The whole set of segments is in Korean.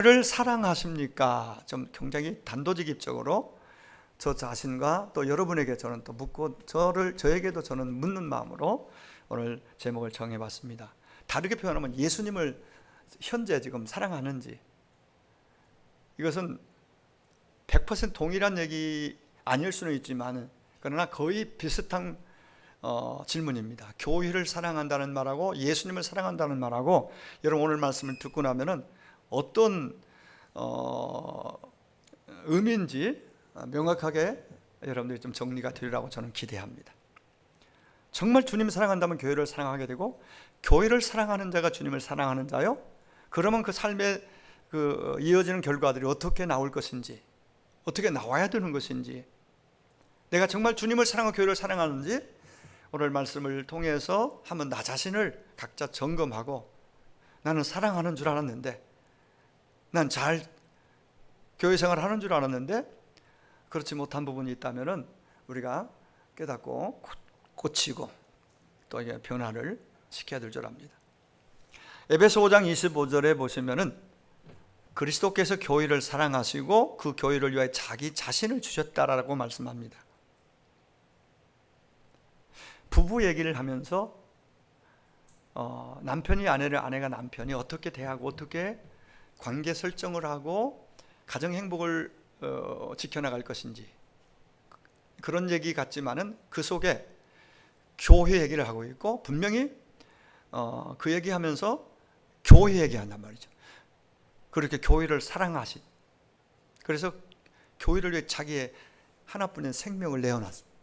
를 사랑하십니까? 좀 굉장히 단도직입적으로 저 자신과 또 여러분에게 저는 또 묻고 저에게도 저는 묻는 마음으로 오늘 제목을 정해봤습니다. 다르게 표현하면 예수님을 현재 지금 사랑하는지, 이것은 100% 동일한 얘기 아닐 수는 있지만 그러나 거의 비슷한 질문입니다. 교회를 사랑한다는 말하고 예수님을 사랑한다는 말하고 여러분 오늘 말씀을 듣고 나면은 어떤 의미인지 명확하게 여러분들이 좀 정리가 되리라고 저는 기대합니다. 정말 주님을 사랑한다면 교회를 사랑하게 되고, 교회를 사랑하는 자가 주님을 사랑하는 자요? 그러면 그 삶에 이어지는 결과들이 어떻게 나올 것인지, 어떻게 나와야 되는 것인지, 내가 정말 주님을 사랑하고 교회를 사랑하는지 오늘 말씀을 통해서 한번 나 자신을 각자 점검하고, 나는 사랑하는 줄 알았는데, 난 잘 교회 생활을 하는 줄 알았는데 그렇지 못한 부분이 있다면 우리가 깨닫고 고치고 또 이게 변화를 시켜야 될 줄 압니다. 에베소 5장 25절에 보시면은 그리스도께서 교회를 사랑하시고 그 교회를 위하여 자기 자신을 주셨다라고 말씀합니다. 부부 얘기를 하면서 남편이 아내를, 아내가 남편이 어떻게 대하고 어떻게 관계 설정을 하고 가정 행복을 지켜나갈 것인지, 그런 얘기 같지만은 그 속에 교회 얘기를 하고 있고, 분명히 그 얘기하면서 교회 얘기한단 말이죠. 그렇게 교회를 사랑하신, 그래서 교회를 위해 자기의 하나뿐인 생명을 내어놨습니다.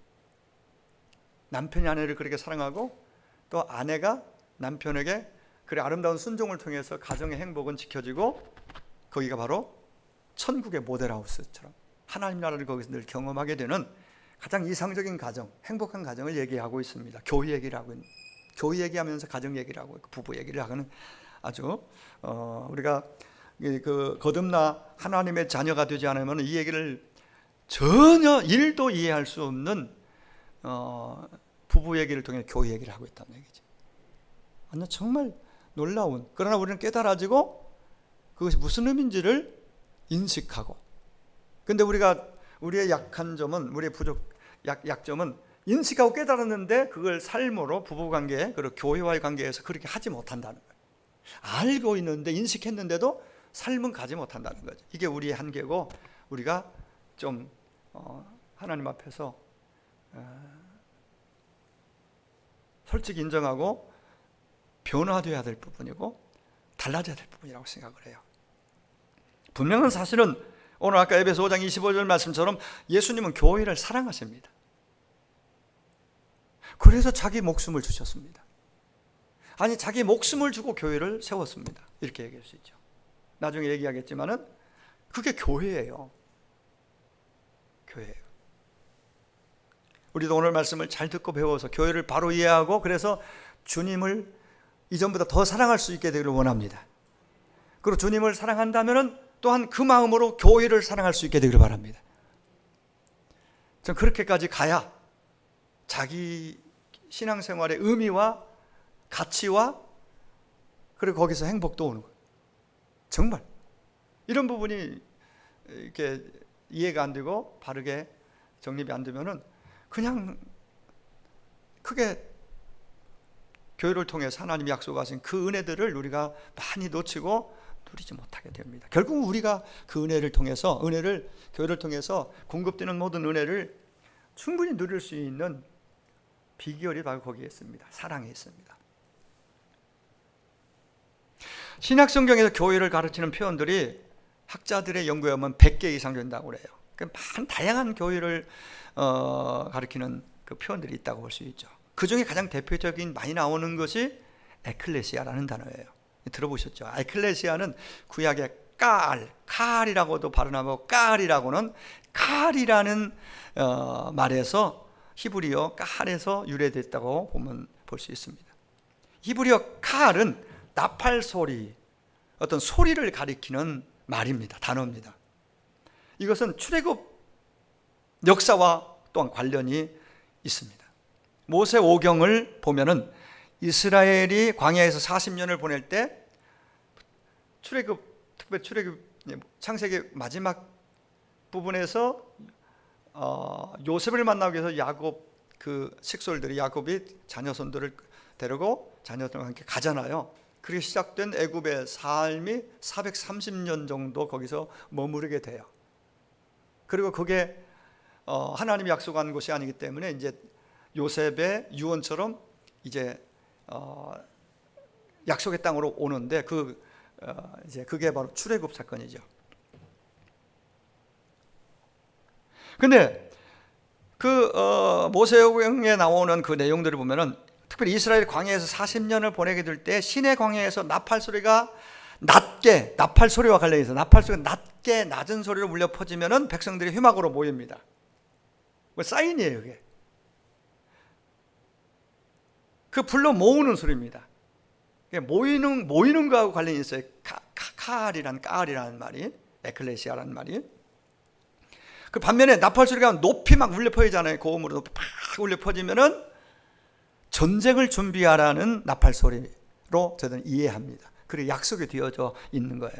남편이 아내를 그렇게 사랑하고 또 아내가 남편에게 그래 아름다운 순종을 통해서 가정의 행복은 지켜지고, 거기가 바로 천국의 모델하우스처럼 하나님 나라를 거기서 늘 경험하게 되는 가장 이상적인 가정, 행복한 가정을 얘기하고 있습니다. 교회 얘기를 하고 있는, 교회 얘기하면서 가정 얘기를 하고 있고 부부 얘기를 하는 아주 우리가 거듭나 하나님의 자녀가 되지 않으면 이 얘기를 전혀 1도 이해할 수 없는 부부 얘기를 통해 교회 얘기를 하고 있다는 얘기죠. 완전 정말 놀라운, 그러나 우리는 깨달아지고 그것이 무슨 의미인지를 인식하고, 근데 우리의 약한 점은, 우리의 약점은 인식하고 깨달았는데 그걸 삶으로 부부관계 그리고 교회와의 관계에서 그렇게 하지 못한다는 거예요. 알고 있는데 인식했는데도 삶은 가지 못한다는 거죠. 이게 우리의 한계고, 우리가 좀 하나님 앞에서 솔직히 인정하고 변화되어야 될 부분이고 달라져야 될 부분이라고 생각을 해요. 분명한 사실은 오늘 아까 에베소 5장 25절 말씀처럼 예수님은 교회를 사랑하십니다. 그래서 자기 목숨을 주셨습니다. 아니, 자기 목숨을 주고 교회를 세웠습니다. 이렇게 얘기할 수 있죠. 나중에 얘기하겠지만은 그게 교회예요. 교회예요. 우리도 오늘 말씀을 잘 듣고 배워서 교회를 바로 이해하고, 그래서 주님을 이전보다 더 사랑할 수 있게 되기를 원합니다. 그리고 주님을 사랑한다면 또한 그 마음으로 교회를 사랑할 수 있게 되기를 바랍니다. 전 그렇게까지 가야 자기 신앙생활의 의미와 가치와 그리고 거기서 행복도 오는 거예요. 정말 이런 부분이 이렇게 이해가 안 되고 바르게 정립이 안 되면은 그냥 크게 교회를 통해서 하나님이 약속하신 그 은혜들을 우리가 많이 놓치고 누리지 못하게 됩니다. 결국 우리가 그 은혜를 통해서, 교회를 통해서 공급되는 모든 은혜를 충분히 누릴 수 있는 비결이 바로 거기에 있습니다. 사랑에 있습니다. 신약 성경에서 교회를 가르치는 표현들이 학자들의 연구에 보면 100개 이상 된다고 그래요. 다양한 교회를 가르치는 그 표현들이 있다고 볼 수 있죠. 그 중에 가장 대표적인 많이 나오는 것이 에클레시아라는 단어예요. 들어보셨죠? 에클레시아는 구약의 칼이라고도 발음하고, 칼이라고는 칼이라는 말에서 히브리어 칼에서 유래됐다고 볼 수 있습니다. 히브리어 칼은 나팔 소리, 어떤 소리를 가리키는 말입니다. 단어입니다. 이것은 출애굽 역사와 또한 관련이 있습니다. 모세 오경을 보면은 이스라엘이 광야에서 40년을 보낼 때 특별 출애굽 창세기 마지막 부분에서 요셉을 만나기 위해서 야곱 그 식솔들이 야곱이 자녀손들을 데리고 자녀들과 함께 가잖아요. 그렇게 시작된 애굽의 삶이 430년 정도 거기서 머무르게 돼요. 그리고 그게 하나님이 약속한 곳이 아니기 때문에 이제 요셉의 유언처럼 이제 약속의 땅으로 오는데 이제 그게 바로 출애굽 사건이죠. 근데 모세오경에 나오는 그 내용들을 보면은 특별히 이스라엘 광야에서 40년을 보내게 될 때 시내 광야에서 나팔 소리가 낮게, 나팔 소리와 관련해서 나팔 소리가 낮게 낮은 소리로 울려 퍼지면은 백성들이 회막으로 모입니다. 사인이에요, 그게. 그 불러 모으는 소리입니다. 모이는 거하고 관련이 있어요. 까알이라는 말이, 에클레시아라는 말이. 그 반면에 나팔 소리가 높이 막 울려 퍼지잖아요. 고음으로 높이 팍 울려 퍼지면은 전쟁을 준비하라는 나팔 소리로 저는 이해합니다. 그리고 약속이 되어져 있는 거예요.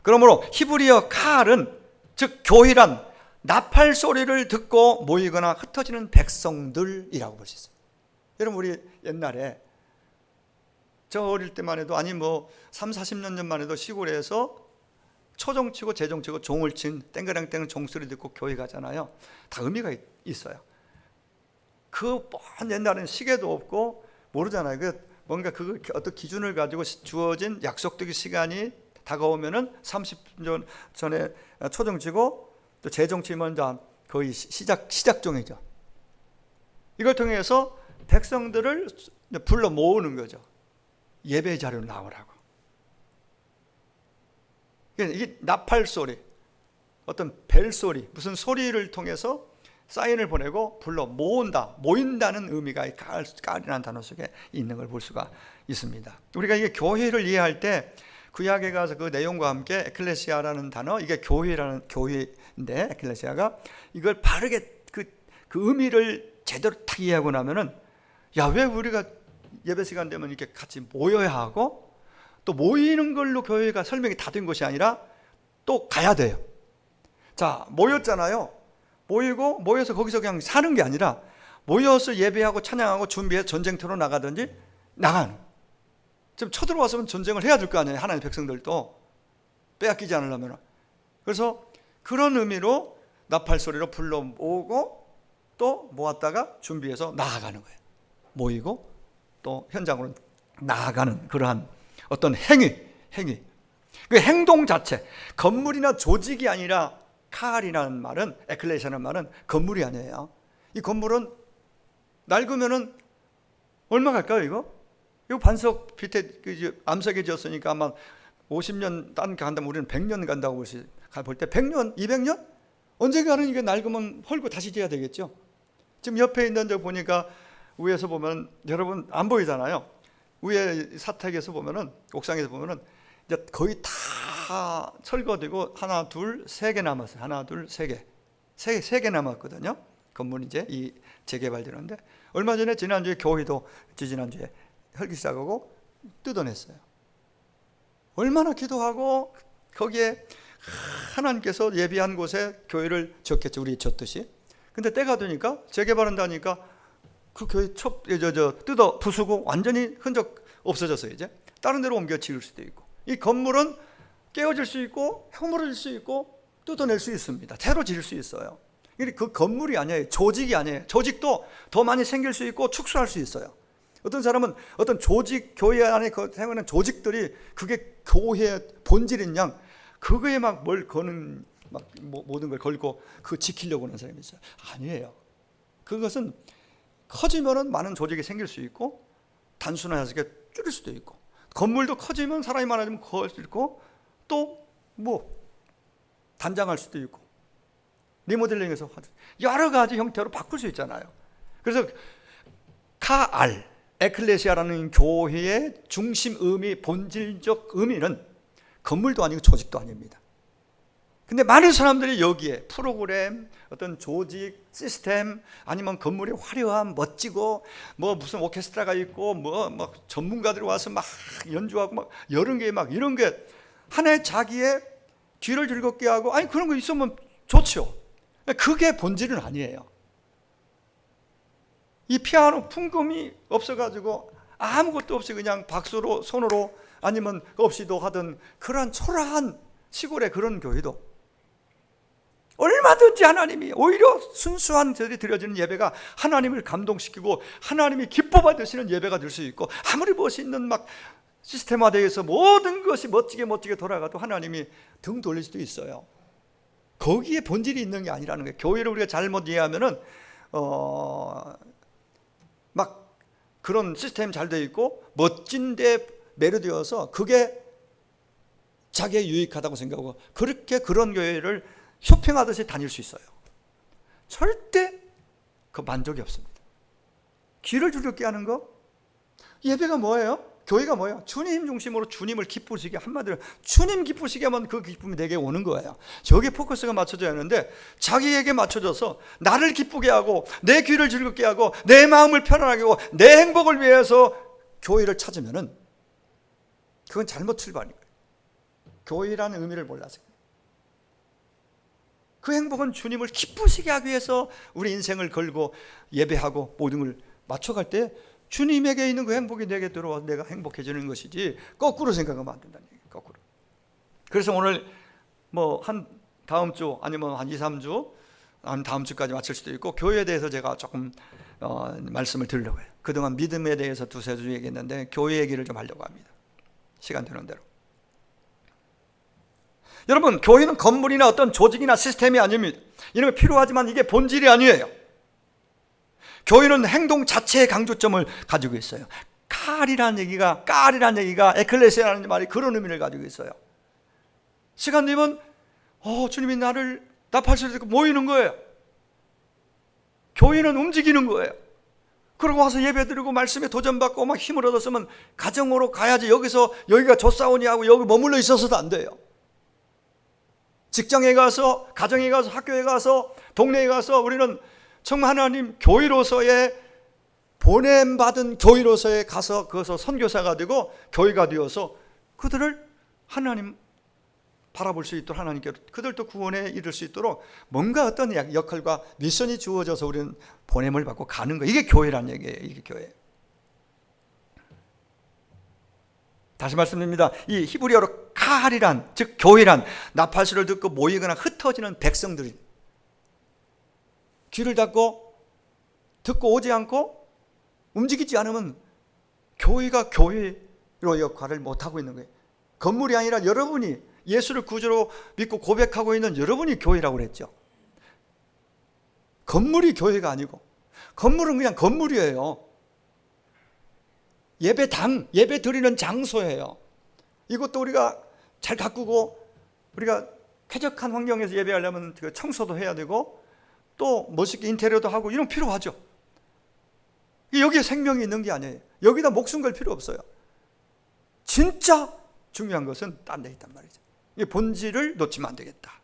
그러므로 히브리어 카알은 즉 교회란 나팔 소리를 듣고 모이거나 흩어지는 백성들이라고 볼 수 있어요. 여러분, 우리 옛날에 저 어릴 때만 해도 아니 30-40년 전만 해도 시골에서 초종치고 재종치고 종을 친 땡그랑땡 종소리 듣고 교회 가잖아요. 다 의미가 있어요. 그 먼 옛날에는 시계도 없고 모르잖아요. 뭔가 어떤 기준을 가지고 주어진 약속된 시간이 다가오면은 30년 전에 초종치고 또 재종치면 거의 시작종이죠. 이걸 통해서 백성들을 불러 모으는 거죠. 예배 자료로 나오라고. 이게 나팔 소리, 어떤 벨 소리, 무슨 소리를 통해서 사인을 보내고 불러 모인다는 의미가 이 까알이라는 단어 속에 있는 걸 볼 수가 있습니다. 우리가 이게 교회를 이해할 때 구약에 가서 그 내용과 함께 에클레시아라는 단어, 이게 교회인데 에클레시아가 이걸 바르게 그 의미를 제대로 딱 이해하고 나면은 왜 우리가 예배 시간 되면 이렇게 같이 모여야 하고 또 모이는 걸로 교회가 설명이 다 된 것이 아니라 또 가야 돼요. 자, 모였잖아요. 모여서 거기서 그냥 사는 게 아니라 모여서 예배하고 찬양하고 준비해서 전쟁터로 나가든지 나가는. 지금 쳐들어왔으면 전쟁을 해야 될 거 아니에요. 하나님의 백성들도 빼앗기지 않으려면. 그래서 그런 의미로 나팔 소리로 불러 모으고 또 모았다가 준비해서 나아가는 거예요. 모이고 또 현장으로 나아가는 그러한 어떤 행위. 그 행동 자체, 건물이나 조직이 아니라 카알이라는 말은, 에클레시아라는 말은 건물이 아니에요. 이 건물은 낡으면은 얼마 갈까요, 이거? 이거 반석 밑에 암석에 지었으니까 아마 50년 간다면 우리는 100년 간다고 볼 때 100년, 200년? 언젠가는 이게 낡으면 헐고 다시 지어야 되겠죠. 지금 옆에 있는 데 보니까 위에서 보면 여러분 안 보이잖아요. 위에 사택에서 보면은, 옥상에서 보면은 이제 거의 다 철거되고 하나, 둘, 세 개 남았어요. 하나, 둘, 세 개. 세 개 남았거든요. 건물이 이제 이 재개발되는데 얼마 전에 지난주에 교회도 지난주에 헐기 시작하고 뜯어냈어요. 얼마나 기도하고 거기에 하나님께서 예비한 곳에 교회를 지었겠죠. 우리 지었듯이. 근데 때가 되니까 재개발한다니까 그 교회 뜯어 부수고 완전히 흔적 없어졌어요. 이제 다른 데로 옮겨 지을 수도 있고, 이 건물은 깨어질 수 있고 허물어질 수 있고 뜯어낼 수 있습니다. 새로 지을 수 있어요. 그 건물이 아니에요. 조직이 아니에요. 조직도 더 많이 생길 수 있고 축소할 수 있어요. 어떤 사람은 어떤 조직, 교회 안에 생기는 조직들이 그게 교회의 본질인 양 그거에 막 뭘 거는, 막 모든 걸 걸고 그 지키려고 하는 사람이 있어요. 아니에요. 그것은 커지면은 많은 조직이 생길 수 있고 단순화해서 줄일 수도 있고, 건물도 커지면 사람이 많아지면 커질 수 있고 또 단장할 수도 있고 리모델링해서 여러 가지 형태로 바꿀 수 있잖아요. 그래서 카알, 에클레시아라는 교회의 중심 의미, 본질적 의미는 건물도 아니고 조직도 아닙니다. 근데 많은 사람들이 여기에 프로그램, 어떤 조직, 시스템, 아니면 건물의 화려함, 멋지고 무슨 오케스트라가 있고 막 전문가들이 와서 막 연주하고 막 이런 게 하나의 자기의 귀를 즐겁게 하고, 아니 그런 거 있으면 좋죠. 그게 본질은 아니에요. 이 피아노 풍금이 없어가지고 아무것도 없이 그냥 박수로 손으로 아니면 없이도 하던 그러한 초라한 시골의 그런 교회도 얼마든지 하나님이 오히려 순수한 들이 드려지는 예배가 하나님을 감동시키고 하나님이 기뻐 받으시는 예배가 될 수 있고, 아무리 멋있는 막 시스템화되어서 모든 것이 멋지게 돌아가도 하나님이 등 돌릴 수도 있어요. 거기에 본질이 있는 게 아니라는 거예요. 교회를 우리가 잘못 이해하면은 막 그런 시스템 잘 되어 있고 멋진데 매료되어서 그게 자기에 유익하다고 생각하고 그렇게 그런 교회를 쇼핑하듯이 다닐 수 있어요. 절대 그 만족이 없습니다. 귀를 즐겁게 하는 거, 예배가 뭐예요? 교회가 뭐예요? 주님 중심으로 주님을 기쁘시게, 한마디로 주님 기쁘시게 하면 그 기쁨이 내게 오는 거예요. 저게 포커스가 맞춰져야 하는데 자기에게 맞춰져서 나를 기쁘게 하고 내 귀를 즐겁게 하고 내 마음을 편안하게 하고 내 행복을 위해서 교회를 찾으면은 그건 잘못 출발인 거예요. 교회라는 의미를 몰라서. 그 행복은 주님을 기쁘시게 하기 위해서 우리 인생을 걸고 예배하고 모든 걸 맞춰갈 때 주님에게 있는 그 행복이 내게 들어와서 내가 행복해지는 것이지, 거꾸로 생각하면 안 된다는 얘기예요. 거꾸로. 그래서 오늘 뭐 한 다음 주 아니면 한 2, 3주 한 다음 주까지 마칠 수도 있고, 교회에 대해서 제가 조금 말씀을 드리려고 해요. 그동안 믿음에 대해서 두세 주 얘기했는데 교회 얘기를 좀 하려고 합니다. 시간 되는 대로. 여러분, 교회는 건물이나 어떤 조직이나 시스템이 아닙니다. 이런 게 필요하지만 이게 본질이 아니에요. 교회는 행동 자체의 강조점을 가지고 있어요. 깔이라는 얘기가 에클레시아라는 말이 그런 의미를 가지고 있어요. 시간 되면 주님이 나를 나팔소리 듣고 모이는 거예요. 교회는 움직이는 거예요. 그러고 와서 예배드리고 말씀에 도전받고 막 힘을 얻었으면 가정으로 가야지, 여기가 조사원이 하고 여기 머물러 있어서도 안 돼요. 직장에 가서, 가정에 가서, 학교에 가서, 동네에 가서 우리는 정말 하나님 교회로서의 보냄받은 교회로서의 가서 거기서 선교사가 되고 교회가 되어서 그들을 하나님 바라볼 수 있도록, 하나님께 그들도 구원에 이를 수 있도록 뭔가 어떤 역할과 미션이 주어져서 우리는 보냄을 받고 가는 거예요. 이게 교회라는 얘기예요. 이게 교회. 다시 말씀드립니다. 이 히브리어로 칼이란, 즉 교회란, 나팔소리를 듣고 모이거나 흩어지는 백성들이 귀를 닫고 듣고 오지 않고 움직이지 않으면 교회가 교회로 역할을 못하고 있는 거예요. 건물이 아니라 여러분이 예수를 구주로 믿고 고백하고 있는 여러분이 교회라고 그랬죠. 건물이 교회가 아니고, 건물은 그냥 건물이에요. 예배당, 예배 드리는 장소예요. 이것도 우리가 잘 가꾸고 우리가 쾌적한 환경에서 예배하려면 청소도 해야 되고 또 멋있게 인테리어도 하고 이런 필요하죠. 여기에 생명이 있는 게 아니에요. 여기다 목숨 걸 필요 없어요. 진짜 중요한 것은 딴 데 있단 말이죠. 이 본질을 놓치면 안 되겠다.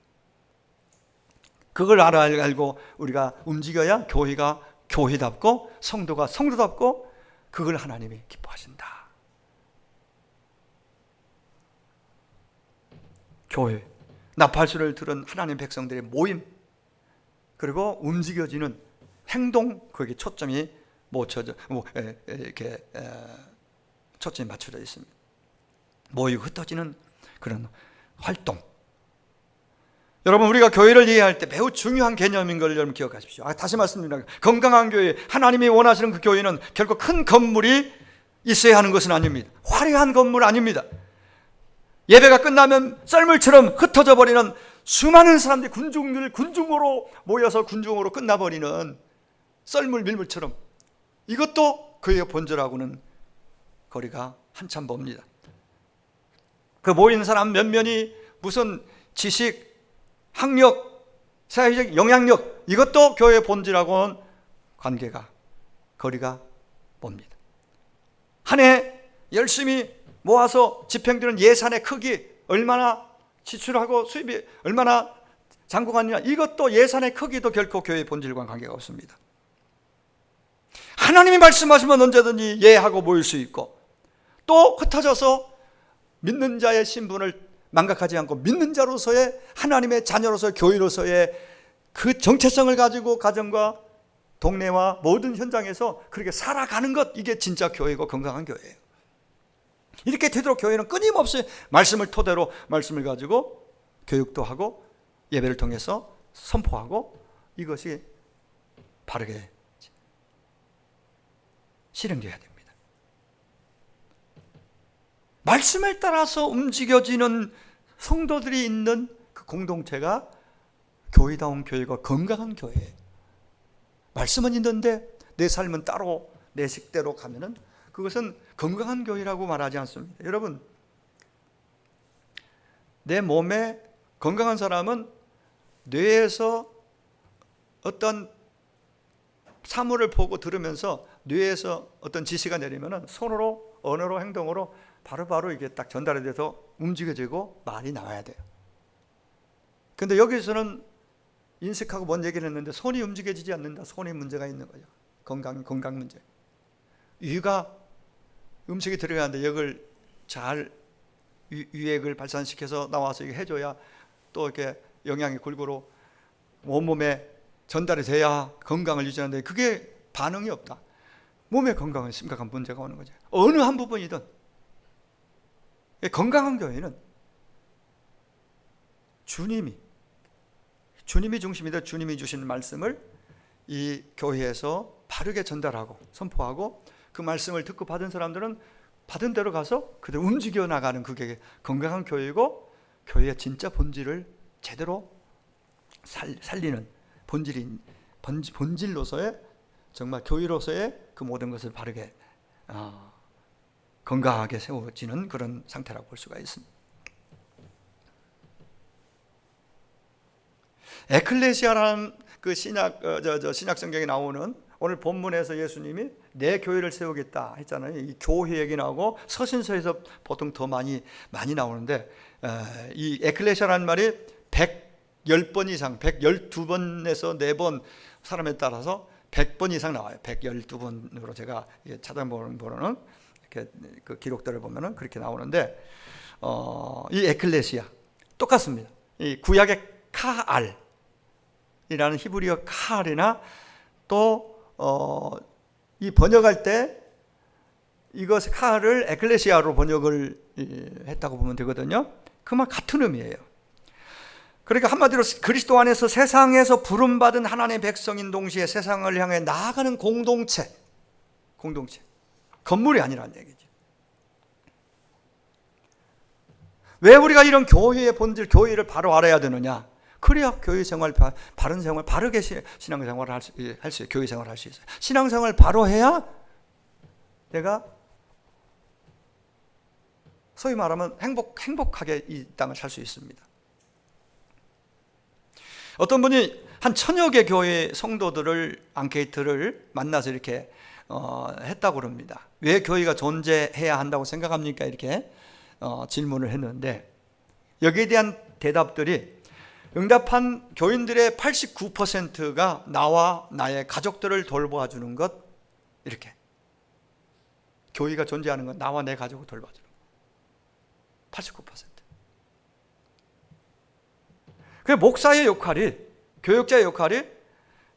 그걸 알고 우리가 움직여야 교회가 교회답고 성도가 성도답고 그걸 하나님이 기뻐하신다. 교회, 나팔소리를 들은 하나님 백성들의 모임, 그리고 움직여지는 행동, 거기에 초점이 초점이 맞춰져 있습니다. 모이고 흩어지는 그런 활동. 여러분, 우리가 교회를 이해할 때 매우 중요한 개념인 걸 여러분 기억하십시오. 다시 말씀드립니다. 건강한 교회, 하나님이 원하시는 그 교회는 결코 큰 건물이 있어야 하는 것은 아닙니다. 화려한 건물 아닙니다. 예배가 끝나면 썰물처럼 흩어져 버리는 수많은 사람들이 군중으로 모여서 군중으로 끝나버리는 썰물 밀물처럼, 이것도 교회의 본질하고는 거리가 한참 멉니다. 그 모인 사람 몇몇이 무슨 지식, 학력, 사회적 영향력, 이것도 교회의 본질하고는 관계가, 거리가 멉니다. 한 해 열심히 모아서 집행되는 예산의 크기, 얼마나 지출하고 수입이 얼마나 장구가느냐, 이것도 예산의 크기도 결코 교회의 본질과 관계가 없습니다. 하나님이 말씀하시면 언제든지 예하고 모일 수 있고, 또 흩어져서 믿는 자의 신분을 망각하지 않고 믿는 자로서의, 하나님의 자녀로서의, 교회로서의 그 정체성을 가지고 가정과 동네와 모든 현장에서 그렇게 살아가는 것, 이게 진짜 교회고 건강한 교회예요. 이렇게 되도록 교회는 끊임없이 말씀을 토대로, 말씀을 가지고 교육도 하고 예배를 통해서 선포하고, 이것이 바르게 실행되어야 됩니다. 말씀을 따라서 움직여지는 성도들이 있는 그 공동체가 교회다운 교회가 건강한 교회예요. 말씀은 있는데 내 삶은 따로 내 식대로 가면은 그것은 건강한 교회라고 말하지 않습니다. 여러분, 내 몸에 건강한 사람은 뇌에서 어떤 사물을 보고 들으면서 뇌에서 어떤 지시가 내리면은 손으로, 언어로, 행동으로 바로바로 이게 딱 전달이 돼서 움직여지고 말이 나와야 돼요. 근데 여기서는 인식하고 뭔 얘기를 했는데 손이 움직여지지 않는다. 손이 문제가 있는 거죠. 건강 문제. 위가 음식이 들어가는데 이걸 잘 위액을 발산시켜서 나와서 이게 해줘야 또 이렇게 영양이 골고루 온몸에 전달이 돼야 건강을 유지하는데 그게 반응이 없다. 몸의 건강은 심각한 문제가 오는 거죠. 어느 한 부분이든. 건강한 교회는 주님이 중심이다. 주님이 주시는 말씀을 이 교회에서 바르게 전달하고 선포하고, 그 말씀을 듣고 받은 사람들은 받은 대로 가서 그대로 움직여 나가는, 그게 건강한 교회고, 교회의 진짜 본질을 제대로 살리는 본질로서의, 정말 교회로서의 그 모든 것을 바르게 건강하게 세워지는 그런 상태라고 볼 수가 있습니다. 에클레시아라는 그 신약 성경에 나오는, 오늘 본문에서 예수님이 내 교회를 세우겠다 했잖아요. 이 교회 얘기 나오고 서신서에서 보통 더 많이 나오는데, 이 에클레시아라는 말이 110번 이상, 112번에서 4번, 사람에 따라서 100번 이상 나와요. 112번으로 제가 찾아보는 거는 이렇게 그 기록들을 보면은 그렇게 나오는데, 이 에클레시아 똑같습니다. 이 구약의 카알이라는 히브리어 카알이나 또 이 번역할 때 이것 카알을 에클레시아로 번역을 했다고 보면 되거든요. 그 말 같은 의미예요. 그러니까 한마디로 그리스도 안에서 세상에서 부름받은 하나님의 백성인 동시에 세상을 향해 나아가는 공동체. 건물이 아니라는 얘기죠. 왜 우리가 이런 교회의 본질, 교회를 바로 알아야 되느냐? 그래야 교회 생활, 바른 생활, 바르게 신앙생활을 할 수 있어요. 교회 생활을 할 수 있어요. 신앙생활 바로 해야 내가 소위 말하면 행복하게 이 땅을 살 수 있습니다. 어떤 분이 한 1000여 개 교회 성도들을 앙케이트를 만나서 이렇게 했다고 그럽니다. 왜 교회가 존재해야 한다고 생각합니까? 이렇게 질문을 했는데, 여기에 대한 대답들이, 응답한 교인들의 89%가 나와 나의 가족들을 돌봐주는 것, 이렇게. 교회가 존재하는 건 나와 내 가족을 돌봐주는 것. 89%. 그 목사의 역할이, 교육자의 역할이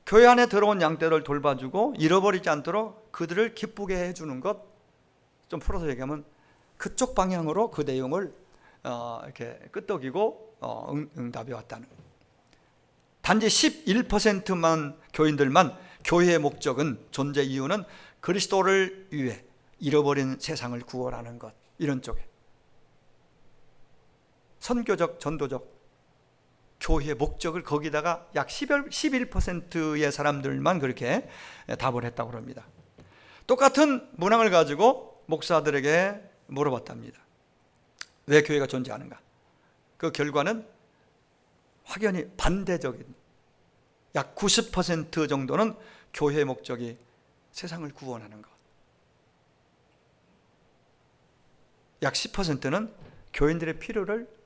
교회 안에 들어온 양떼를 돌봐주고 잃어버리지 않도록 그들을 기쁘게 해주는 것. 좀 풀어서 얘기하면 그쪽 방향으로 그 내용을 이렇게 끄떡이고 응답이 왔다는. 단지 11%만 교인들만 교회의 목적은, 존재 이유는 그리스도를 위해 잃어버린 세상을 구원하는 것, 이런 쪽에 선교적, 전도적 교회의 목적을 거기다가 약 11%의 사람들만 그렇게 답을 했다고 합니다. 똑같은 문항을 가지고 목사들에게 물어봤답니다. 왜 교회가 존재하는가? 그 결과는 확연히 반대적인, 약 90% 정도는 교회의 목적이 세상을 구원하는 것, 약 10%는 교인들의 필요를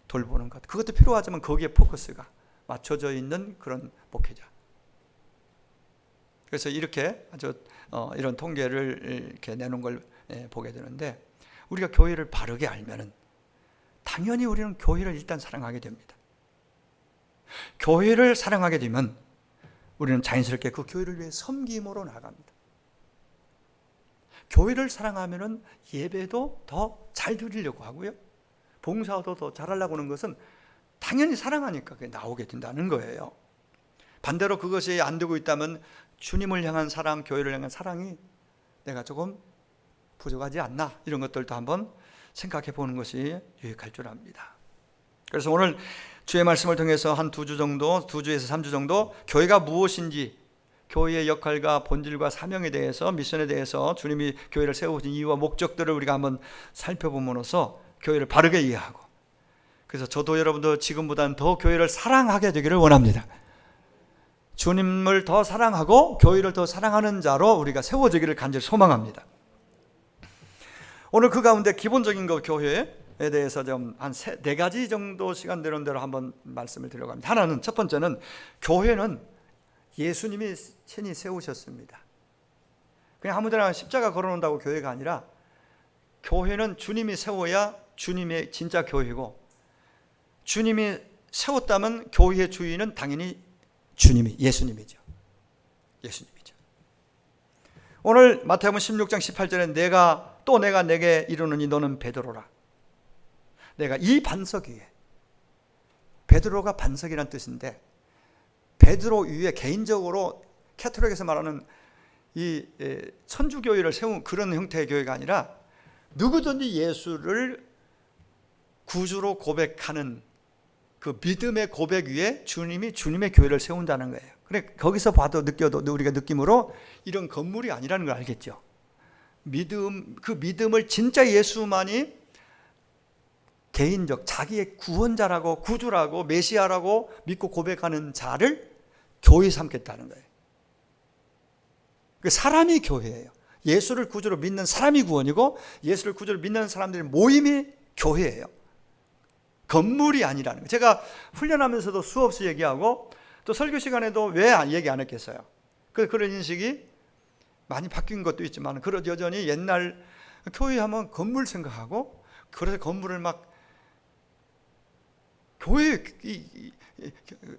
돌보는 것. 그것도 필요하지만 거기에 포커스가 맞춰져 있는 그런 목회자. 그래서 이렇게 아주 이런 통계를 이렇게 내놓은 걸 보게 되는데, 우리가 교회를 바르게 알면은 당연히 우리는 교회를 일단 사랑하게 됩니다. 교회를 사랑하게 되면 우리는 자연스럽게 그 교회를 위해 섬김으로 나갑니다. 교회를 사랑하면 예배도 더 잘 드리려고 하고요, 봉사도 더 잘하려고 하는 것은 당연히 사랑하니까 그게 나오게 된다는 거예요. 반대로 그것이 안 되고 있다면 주님을 향한 사랑, 교회를 향한 사랑이 내가 조금 부족하지 않나, 이런 것들도 한번 생각해 보는 것이 유익할 줄 압니다. 그래서 오늘 주의 말씀을 통해서 한 2주 정도, 2주에서 3주 정도 교회가 무엇인지, 교회의 역할과 본질과 사명에 대해서, 미션에 대해서 주님이 교회를 세우신 이유와 목적들을 우리가 한번 살펴봄으로써 교회를 바르게 이해하고, 그래서 저도 여러분도 지금보다는 더 교회를 사랑하게 되기를 원합니다. 주님을 더 사랑하고 교회를 더 사랑하는 자로 우리가 세워지기를 간절히 소망합니다. 오늘 그 가운데 기본적인 거, 교회에 대해서 좀 한 4가지 정도 시간 되는 대로 한번 말씀을 드리려고 합니다. 하나는, 첫 번째는 교회는 예수님이 친히 세우셨습니다. 그냥 아무데나 십자가 걸어놓는다고 교회가 아니라, 교회는 주님이 세워야 주님의 진짜 교회고, 주님이 세웠다면 교회의 주인은 당연히 예수님이죠. 예수님이죠. 오늘 마태복음 16장 18절에 내가 내게 이르노니 너는 베드로라. 내가 이 반석 위에, 베드로가 반석이란 뜻인데, 베드로 위에 개인적으로 캐톨릭에서 말하는 이 천주교회를 세운 그런 형태의 교회가 아니라, 누구든지 예수를 구주로 고백하는 그 믿음의 고백 위에 주님이 주님의 교회를 세운다는 거예요. 그래, 거기서 봐도 느껴도 우리가 느낌으로 이런 건물이 아니라는 걸 알겠죠. 그 믿음을 진짜 예수만이 개인적 자기의 구원자라고, 구주라고, 메시아라고 믿고 고백하는 자를 교회 삼겠다는 거예요. 그 사람이 교회예요. 예수를 구주로 믿는 사람이 구원이고, 예수를 구주로 믿는 사람들의 모임이 교회예요. 건물이 아니라는 거예요. 제가 훈련하면서도 수없이 얘기하고, 또 설교 시간에도 왜 얘기 안 했겠어요? 그런 인식이 많이 바뀐 것도 있지만, 그래도 여전히 옛날 교회 하면 건물 생각하고, 그래서 건물을 막 교회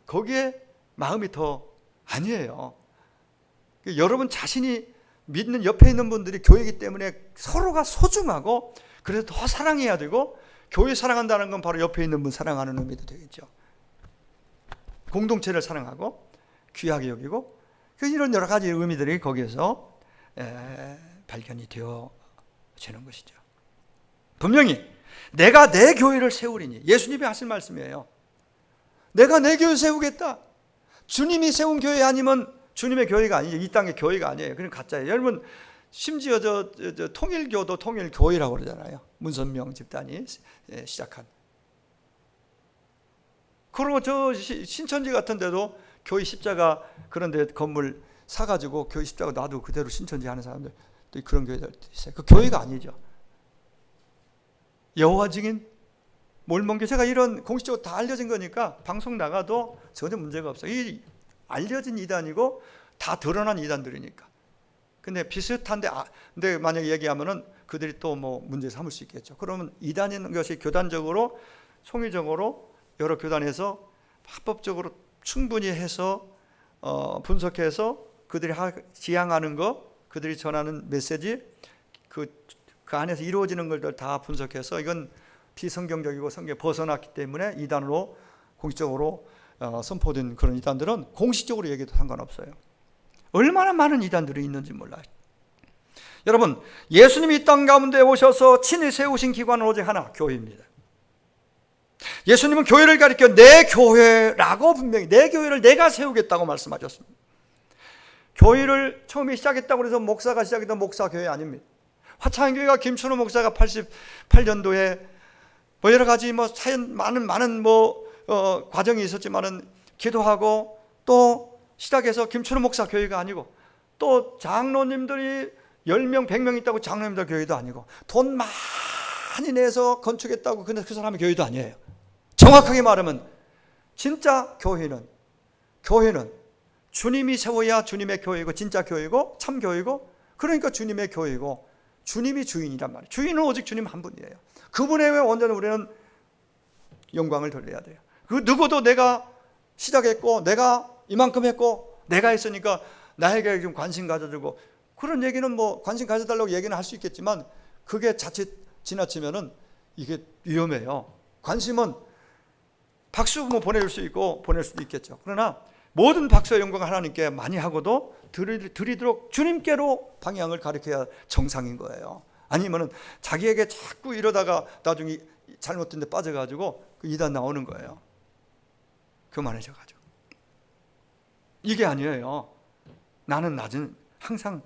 거기에 마음이 더 아니에요. 여러분 자신이 믿는 옆에 있는 분들이 교회이기 때문에 서로가 소중하고, 그래서 더 사랑해야 되고, 교회 사랑한다는 건 바로 옆에 있는 분 사랑하는 의미도 되겠죠. 공동체를 사랑하고 귀하게 여기고, 이런 여러 가지 의미들이 거기에서 발견이 되어지는 것이죠. 분명히 내가 내 교회를 세우리니, 예수님이 하신 말씀이에요. 내가 내 교회 세우겠다. 주님이 세운 교회 아니면 주님의 교회가 아니죠. 이 땅의 교회가 아니에요. 그냥 가짜예요. 여러분, 심지어 저 통일교도 통일교회라고 그러잖아요. 문선명 집단이 시작한. 그리고 저 신천지 같은 데도 교회 십자가 그런 데 건물 사가지고 교회 십자가 놔두고 그대로 신천지 하는 사람들, 또 그런 교회들 있어요. 그 교회가 아니죠. 여호와 증인, 몰몬교, 제가 이런 공식적으로 다 알려진 거니까 방송 나가도 전혀 문제가 없어요. 이 알려진 이단이고 다 드러난 이단들이니까. 근데 비슷한데, 근데 만약에 얘기하면은 그들이 또 뭐 문제 삼을 수 있겠죠. 그러면 이단인 것이 교단적으로, 총의적으로 여러 교단에서 합법적으로 충분히 해서 분석해서 그들이 지향하는 거, 그들이 전하는 메시지, 그 안에서 이루어지는 것들 다 분석해서 이건 비성경적이고 성경에 벗어났기 때문에 이단으로 공식적으로 선포된 그런 이단들은 공식적으로 얘기해도 상관없어요. 얼마나 많은 이단들이 있는지 몰라요. 여러분, 예수님이 이 땅 가운데 오셔서 친히 세우신 기관은 오직 하나, 교회입니다. 예수님은 교회를 가리켜 내 교회라고 분명히, 내 교회를 내가 세우겠다고 말씀하셨습니다. 교회를 처음에 시작했다고 해서 목사가 시작했던 목사교회 아닙니다. 화창교회가 김춘호 목사가 88년도에 뭐 여러 가지 뭐 사연, 많은 과정이 있었지만은 기도하고 또 시작해서 김춘호 목사 교회가 아니고, 또 장로님들이 10명, 100명 있다고 장로님들 교회도 아니고, 돈 많이 내서 건축했다고 근데 그 사람의 교회도 아니에요. 정확하게 말하면 진짜 교회는 주님이 세워야 주님의 교회고, 진짜 교회고, 참 교회고, 그러니까 주님의 교회고, 주님이 주인이란 말이에요. 주인은 오직 주님 한 분이에요. 그분의 외에 언제나 우리는 영광을 돌려야 돼요. 그 누구도 내가 시작했고 내가 이만큼 했고 내가 했으니까 나에게 좀 관심 가져주고, 그런 얘기는 뭐 관심 가져달라고 얘기는 할 수 있겠지만 그게 자칫 지나치면은 이게 위험해요. 관심은 박수 뭐 보낼 수 있고 보낼 수도 있겠죠. 그러나 모든 박수와 영광을 하나님께 많이 하고도 드리도록 주님께로 방향을 가리켜야 정상인 거예요. 아니면은 자기에게 자꾸 이러다가 나중에 잘못된 데 빠져가지고 그 이단 나오는 거예요. 교만해져가지고. 이게 아니에요. 나는 항상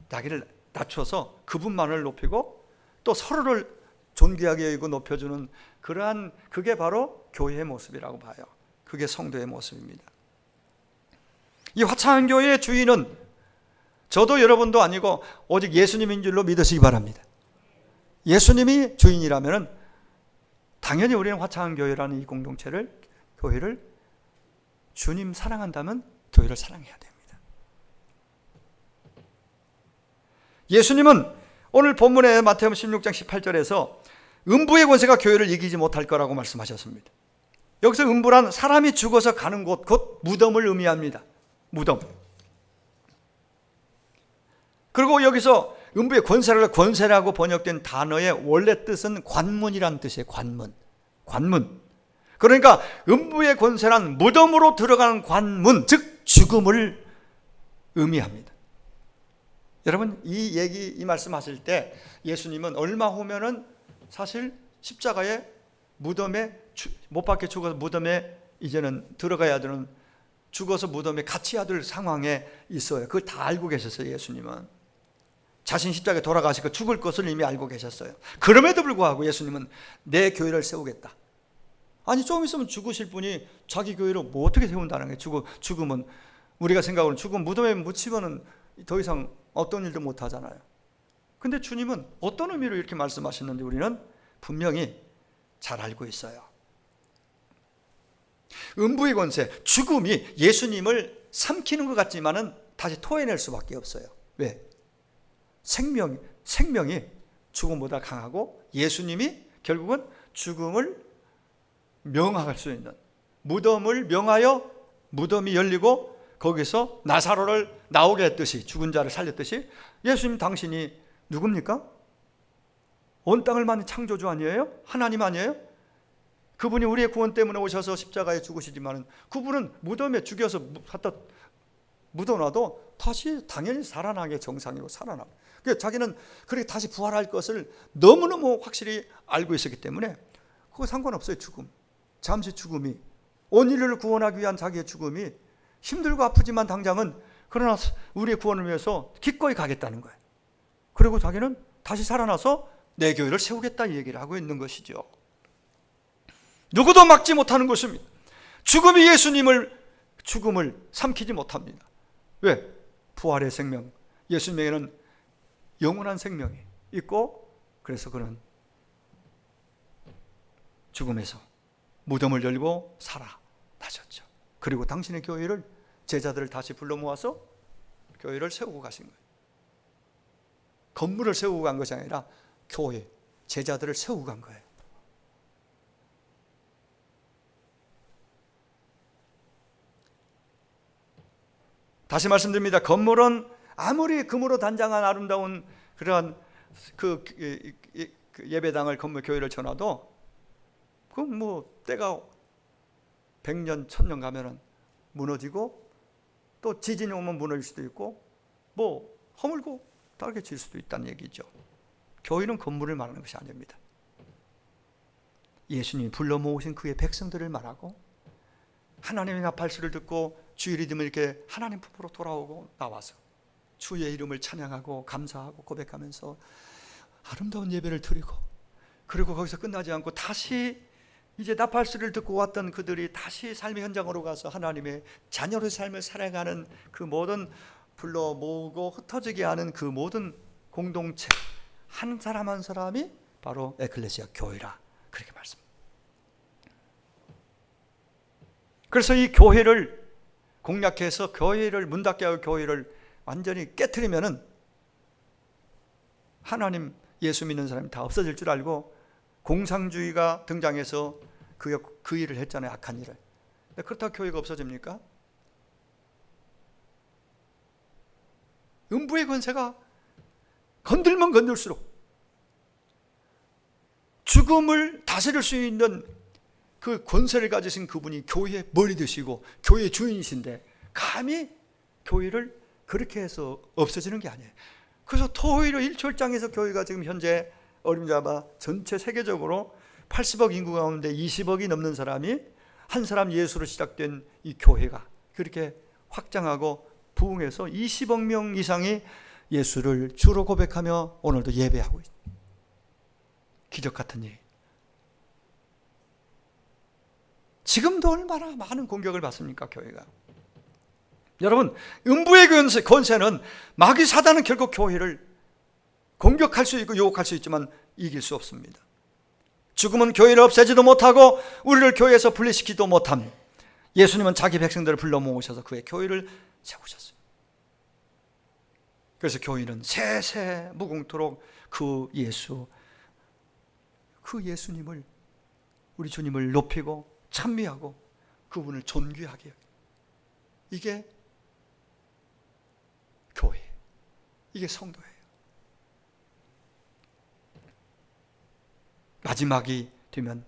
자기를 낮춰서 그분만을 높이고 또 서로를 존귀하게 여기고 높여주는 그러한, 그게 바로 교회의 모습이라고 봐요. 그게 성도의 모습입니다. 이 화창한 교회의 주인은 저도 여러분도 아니고 오직 예수님인 줄로 믿으시기 바랍니다. 예수님이 주인이라면 당연히 우리는 화창한 교회라는 이 공동체를, 교회를 주님 사랑한다면 교회를 사랑해야 됩니다. 예수님은 오늘 본문의 마태복음 16장 18절에서 음부의 권세가 교회를 이기지 못할 거라고 말씀하셨습니다. 여기서 음부란 사람이 죽어서 가는 곳, 곧 무덤을 의미합니다. 무덤. 그리고 여기서 음부의 권세라고 번역된 단어의 원래 뜻은 관문이란 뜻이에요. 관문. 그러니까 음부의 권세란 무덤으로 들어가는 관문, 즉 죽음을 의미합니다. 여러분, 이 말씀하실 때 예수님은 얼마 후면은 사실 십자가에 무덤에 못 박혀 죽어서 무덤에 이제는 들어가야 되는, 죽어서 무덤에 갇혀야 될 상황에 있어요. 그걸 다 알고 계셨어요. 예수님은 자신 십자가에 돌아가시고 죽을 것을 이미 알고 계셨어요. 그럼에도 불구하고 예수님은 내 교회를 세우겠다. 아니, 좀 있으면 죽으실 분이 자기 교회를 뭐 어떻게 세운다는 거예요. 죽으면 우리가 생각하는 죽음 무덤에 묻히면은 더 이상 어떤 일도 못 하잖아요. 근데 주님은 어떤 의미로 이렇게 말씀하셨는지 우리는 분명히 잘 알고 있어요. 음부의 권세, 죽음이 예수님을 삼키는 것 같지만은 다시 토해낼 수밖에 없어요. 왜? 생명이 죽음보다 강하고 예수님이 결국은 죽음을 명할 수 있는, 무덤을 명하여 무덤이 열리고 거기서 나사로를 나오게 했듯이, 죽은 자를 살렸듯이 예수님 당신이 누굽니까? 온 땅을 만든 창조주 아니에요? 하나님 아니에요? 그분이 우리의 구원 때문에 오셔서 십자가에 죽으시지만 그분은 무덤에 죽여서 갖다 묻어놔도 다시 당연히 살아나게 정상이고 살아나고, 그러니까 자기는 그렇게 다시 부활할 것을 너무너무 확실히 알고 있었기 때문에 그거 상관없어요. 죽음, 잠시 죽음이, 온 인류를 구원하기 위한 자기의 죽음이 힘들고 아프지만 당장은, 그러나 우리의 구원을 위해서 기꺼이 가겠다는 거예요. 그리고 자기는 다시 살아나서 내 교회를 세우겠다 이 얘기를 하고 있는 것이죠. 누구도 막지 못하는 것입니다. 죽음이 죽음을 삼키지 못합니다. 왜? 부활의 생명, 예수님에게는 영원한 생명이 있고, 그래서 그는 죽음에서 무덤을 열고 살아나셨죠. 그리고 당신의 교회를, 제자들을 다시 불러 모아서 교회를 세우고 가신 거예요. 건물을 세우고 간 것이 아니라 교회, 제자들을 세우고 간 거예요. 다시 말씀드립니다. 건물은 아무리 금으로 단장한 아름다운 그러한 그 예배당을, 건물, 교회를 쳐놔도 그 뭐 때가 100년, 1000년 가면은 무너지고, 또 지진이 오면 무너질 수도 있고, 뭐 허물고 딸개칠 수도 있다는 얘기죠. 교회는 건물을 말하는 것이 아닙니다. 예수님이 불러 모으신 그의 백성들을 말하고, 하나님의 나팔소리를 듣고 주의 리듬을 이렇게 하나님 품으로 돌아오고 나와서 주의 이름을 찬양하고 감사하고 고백하면서 아름다운 예배를 드리고, 그리고 거기서 끝나지 않고 다시 이제 나팔소리를 듣고 왔던 그들이 다시 삶의 현장으로 가서 하나님의 자녀의 삶을 살아가는 그 모든 불러 모으고 흩어지게 하는 그 모든 공동체, 한 사람 한 사람이 바로 에클레시아 교회라, 그렇게 말씀합니다. 그래서 이 교회를 공략해서 교회를 문 닫게 하고 교회를 완전히 깨트리면은 하나님, 예수 믿는 사람이 다 없어질 줄 알고 공상주의가 등장해서 그 일을 했잖아요. 악한 일을. 그렇다고 교회가 없어집니까? 음부의 권세가 건들면 건들수록 죽음을 다스릴 수 있는 그 권세를 가지신 그분이 교회의 머리 되시고 교회의 주인이신데 감히 교회를 그렇게 해서 없어지는 게 아니에요. 그래서 토요일의 1초장에서 교회가 지금 현재 어림잡아 전체 세계적으로 80억 인구 가운데 20억이 넘는 사람이 한 사람 예수로 시작된 이 교회가 그렇게 확장하고 부흥해서 20억 명 이상이 예수를 주로 고백하며 오늘도 예배하고 있습니다. 기적 같은 일. 지금도 얼마나 많은 공격을 받습니까, 교회가? 여러분, 음부의 권세는 마귀 사단은 결국 교회를 공격할 수 있고 유혹할 수 있지만 이길 수 없습니다. 죽음은 교회를 없애지도 못하고 우리를 교회에서 분리시키지도 못합니다. 예수님은 자기 백성들을 불러 모으셔서 그의 교회를 세우셨어요. 그래서 교회는 세세 무궁토록 그 예수님을, 우리 주님을 높이고 찬미하고 그분을 존귀하게 여겨요. 이게 교회, 이게 성도예요. 마지막이 되면,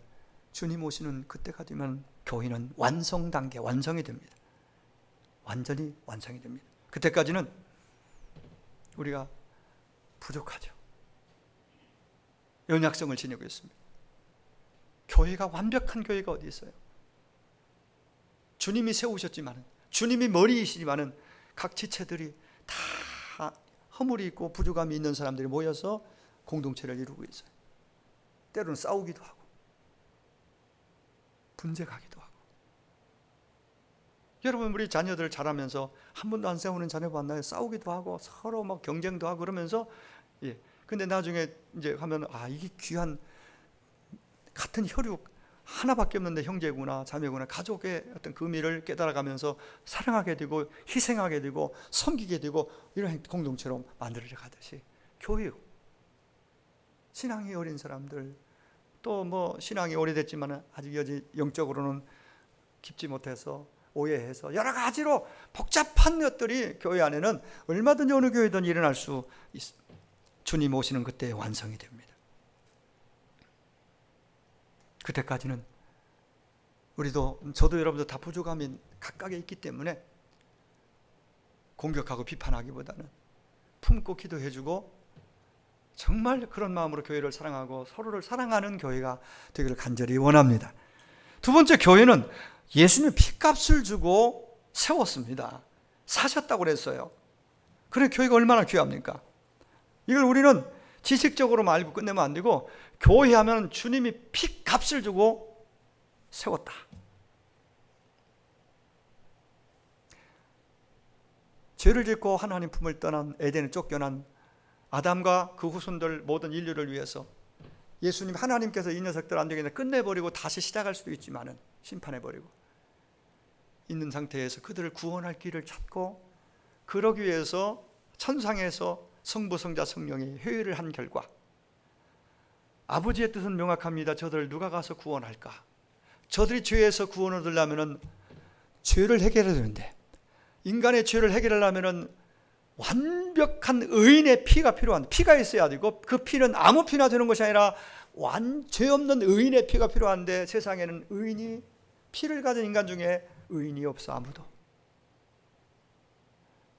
주님 오시는 그때가 되면 교회는 완성 단계, 완성이 됩니다. 완전히 완성이 됩니다. 그때까지는 우리가 부족하죠. 연약성을 지니고 있습니다. 교회가 완벽한 교회가 어디 있어요? 주님이 세우셨지만, 주님이 머리이시지만은 각 지체들이 다 허물이 있고 부족함이 있는 사람들이 모여서 공동체를 이루고 있어요. 때로는 싸우기도 하고 분쟁하기도 하고. 여러분, 우리 자녀들 자라면서 한 번도 안 싸우는 자녀 봤나요? 싸우기도 하고 서로 막 경쟁도 하고 그러면서, 근데 나중에 이제 하면 이게 귀한 같은 혈육 하나밖에 없는데 형제구나 자매구나, 가족의 어떤 의미를 깨달아가면서 사랑하게 되고 희생하게 되고 섬기게 되고 이런 공동체로 만들어져 가듯이 교육, 신앙이 어린 사람들, 또 뭐 신앙이 오래됐지만 아직 영적으로는 깊지 못해서 오해해서 여러 가지로 복잡한 것들이 교회 안에는 얼마든지 어느 교회든 일어날 수 있습니다. 주님 오시는 그때 완성이 됩니다. 그때까지는 저도 여러분도 다 부족함이 각각에 있기 때문에 공격하고 비판하기보다는 품고 기도해주고 정말 그런 마음으로 교회를 사랑하고 서로를 사랑하는 교회가 되기를 간절히 원합니다. 두 번째, 교회는 예수님 핏값을 주고 세웠습니다. 사셨다고 그랬어요. 그래, 교회가 얼마나 귀합니까? 이걸 우리는 지식적으로만 알고 끝내면 안 되고, 교회 하면 주님이 핏값을 주고 세웠다. 죄를 짓고 하나님 품을 떠난 에덴에 쫓겨난 아담과 그 후손들 모든 인류를 위해서 예수님, 하나님께서 이 녀석들 안 되겠네 끝내버리고 다시 시작할 수도 있지만은 심판해버리고 있는 상태에서 그들을 구원할 길을 찾고, 그러기 위해서 천상에서 성부, 성자, 성령이 회의를 한 결과 아버지의 뜻은 명확합니다. 저들을 누가 가서 구원할까? 저들이 죄에서 구원을 얻으려면 죄를 해결해야 되는데, 인간의 죄를 해결하려면 완벽한 의인의 피가 필요한데, 피가 있어야 되고 그 피는 아무 피나 되는 것이 아니라 죄 없는 의인의 피가 필요한데, 세상에는 피를 가진 인간 중에 의인이 없어, 아무도.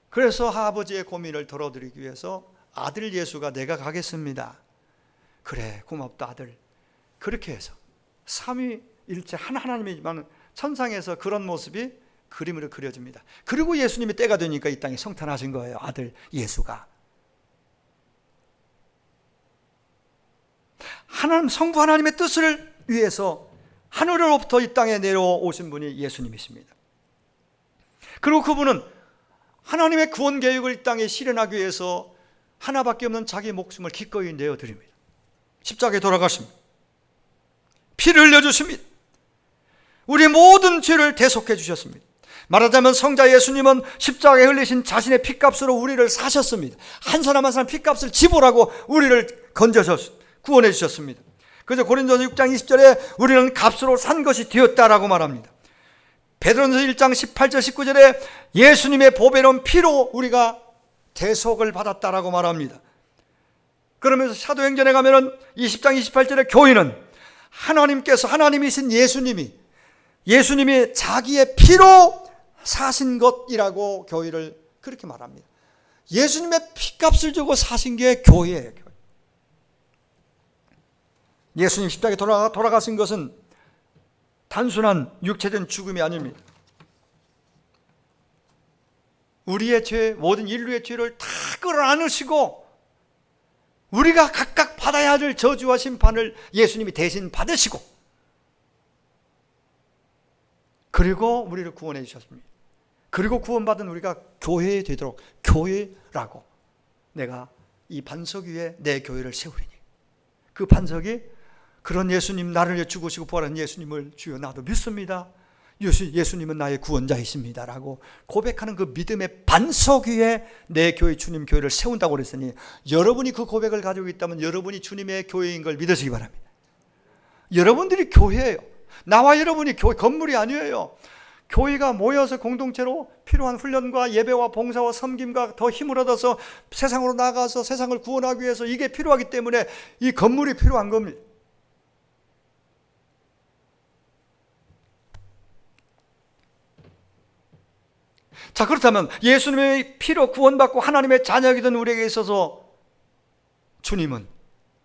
그래서 아버지의 고민을 덜어드리기 위해서 아들 예수가 내가 가겠습니다. 그래, 고맙다 아들. 그렇게 해서 삼위일체 한 하나님이지만 천상에서 그런 모습이 그림으로 그려집니다. 그리고 예수님이 때가 되니까 이 땅에 성탄하신 거예요. 아들 예수가. 하나님, 성부 하나님의 뜻을 위해서 하늘로부터 이 땅에 내려오신 분이 예수님이십니다. 그리고 그분은 하나님의 구원 계획을 이 땅에 실현하기 위해서 하나밖에 없는 자기 목숨을 기꺼이 내어드립니다. 십자가에 돌아가십니다. 피를 흘려주십니다. 우리 모든 죄를 대속해 주셨습니다. 말하자면 성자 예수님은 십자가에 흘리신 자신의 피값으로 우리를 사셨습니다. 한 사람 한 사람 피값을 지불하고 우리를 구원해 주셨습니다. 그래서 고린도전서 6장 20절에 우리는 값으로 산 것이 되었다라고 말합니다. 베드로전서 1장 18절 19절에 예수님의 보배로운 피로 우리가 대속을 받았다라고 말합니다. 그러면서 사도행전에 가면은 20장 28절에 교인은 하나님이신 예수님이 자기의 피로 사신 것이라고 교회를 그렇게 말합니다. 예수님의 피값을 주고 사신 게 교회예요. 예수님 십자가에 돌아가신 것은 단순한 육체적인 죽음이 아닙니다. 우리의 죄, 모든 인류의 죄를 다 끌어안으시고 우리가 각각 받아야 할 저주와 심판을 예수님이 대신 받으시고 그리고 우리를 구원해 주셨습니다. 그리고 구원받은 우리가 교회에 되도록 교회라고 내가 이 반석 위에 내 교회를 세우리니 그 반석이 그런 예수님, 나를 위해 죽으시고 부활한 예수님을 주여 나도 믿습니다. 예수님은 나의 구원자이십니다 라고 고백하는 그 믿음의 반석 위에 내 교회, 주님 교회를 세운다고 그랬으니 여러분이 그 고백을 가지고 있다면 여러분이 주님의 교회인 걸 믿으시기 바랍니다. 여러분들이 교회예요. 나와 여러분이 교회, 건물이 아니에요. 교회가 모여서 공동체로 필요한 훈련과 예배와 봉사와 섬김과 더 힘을 얻어서 세상으로 나가서 세상을 구원하기 위해서 이게 필요하기 때문에 이 건물이 필요한 겁니다. 자, 그렇다면 예수님의 피로 구원받고 하나님의 자녀가 된 우리에게 있어서 주님은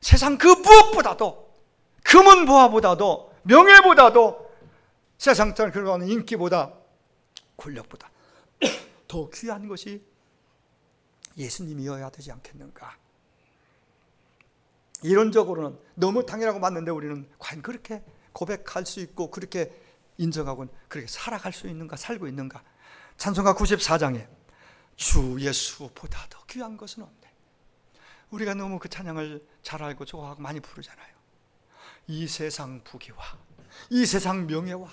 세상 그 무엇보다도 금은 보화보다도 명예보다도 세상 사람 그러는 인기보다 권력보다 더 귀한 것이 예수님이어야 되지 않겠는가? 이론적으로는 너무 당연하고 맞는데 우리는 과연 그렇게 고백할 수 있고 그렇게 인정하고 그렇게 살아갈 수 있는가, 살고 있는가? 찬송가 94장에 주 예수보다 더 귀한 것은 없네. 우리가 너무 그 찬양을 잘 알고 좋아하고 많이 부르잖아요. 이 세상 부귀와 이 세상 명예와